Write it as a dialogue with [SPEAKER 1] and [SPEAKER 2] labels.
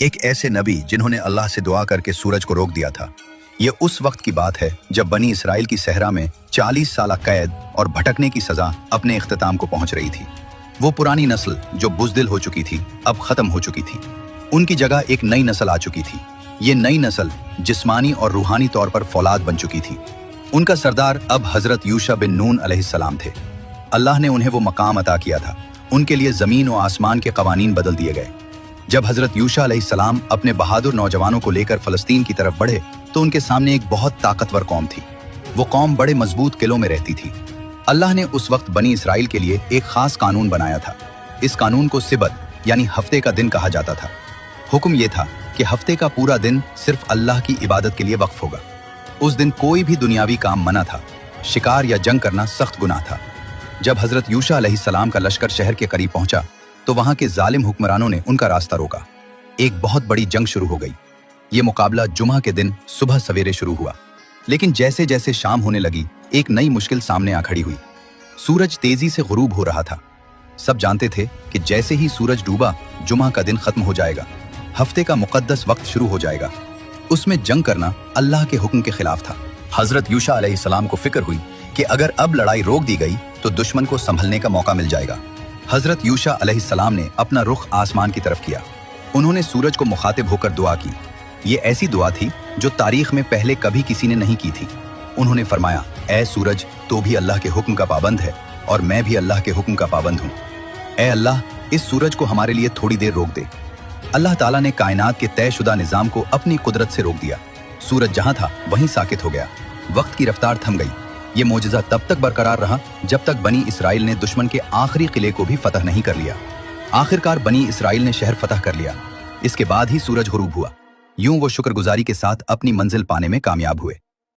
[SPEAKER 1] एक ऐसे नबी जिन्होंने अल्लाह से दुआ करके सूरज को रोक दिया था। ये उस वक्त की बात है जब बनी इसराइल की सहरा में 40 साल कैद और भटकने की सजा अपने इख्तिताम को पहुंच रही थी। वो पुरानी नस्ल जो बुज़दिल हो चुकी थी अब खत्म हो चुकी थी। उनकी जगह एक नई नस्ल आ चुकी थी। ये नई नस्ल जिस्मानी और रूहानी तौर पर फौलाद बन चुकी थी। उनका सरदार अब हजरत यूशा बिन नून अलैहिस्सलाम थे। अल्लाह ने उन्हें वो मकाम अता किया था। उनके लिए जमीन और आसमान के कवानीन बदल दिए गए। जब हजरत यूशा अलैहिस्सलाम अपने बहादुर नौजवानों को लेकर फलस्तीन की तरफ बढ़े तो उनके सामने एक बहुत ताकतवर कौम थी। वो कौम बड़े मजबूत किलों में रहती थी। अल्लाह ने उस वक्त बनी इसराइल के लिए एक खास कानून बनाया था। इस कानून को सिबत यानी हफ्ते का दिन कहा जाता था। हुक्म ये था कि हफ्ते का पूरा दिन सिर्फ अल्लाह की इबादत के लिए वक्फ होगा। उस दिन कोई भी दुनियावी काम मना था। शिकार या जंग करना सख्त गुनाह था। जब हजरत यूशा अलैहिस्सलाम का लश्कर शहर के करीब पहुंचा तो वहां के जालिम हुक्मरानों ने उनका रास्ता रोका। एक बहुत बड़ी जंग शुरू हो गई। ये मुकाबला जुमा के दिन सुबह सवेरे शुरू हुआ, लेकिन जैसे जैसे शाम होने लगी एक नई मुश्किल सामने आ खड़ी हुई। सूरज तेजी से गुरूब हो रहा था। सब जानते थे कि जैसे ही सूरज डूबा जुमा का दिन खत्म हो जाएगा, हफ्ते का मुकद्दस वक्त शुरू हो जाएगा। उसमें जंग करना अल्लाह के हुक्म के खिलाफ था। हजरत यूशा अलैहिस्सलाम को फिक्र हुई कि अगर अब लड़ाई रोक दी गई तो दुश्मन को संभलने का मौका मिल जाएगा। हजरत यूशा अलैहिस्सलाम ने अपना रुख आसमान की तरफ किया। उन्होंने सूरज को मुखातिब होकर दुआ की। ये ऐसी दुआ थी जो तारीख में पहले कभी किसी ने नहीं की थी। उन्होंने फरमाया, ऐ सूरज, तो भी अल्लाह के हुक्म का पाबंद है और मैं भी अल्लाह के हुक्म का पाबंद हूँ। ऐ अल्लाह, इस सूरज को हमारे लिए थोड़ी देर रोक दे। अल्लाह ताला ने कायनात के तयशुदा निजाम को अपनी कुदरत से रोक दिया। सूरज जहां था वहीं साकित हो गया। वक्त की रफ्तार थम गई। ये मोजज़ा तब तक बरकरार रहा जब तक बनी इसराइल ने दुश्मन के आखिरी किले को भी फतह नहीं कर लिया। आखिरकार बनी इसराइल ने शहर फतह कर लिया। इसके बाद ही सूरज गुरूब हुआ। यूं वो शुक्रगुजारी के साथ अपनी मंजिल पाने में कामयाब हुए।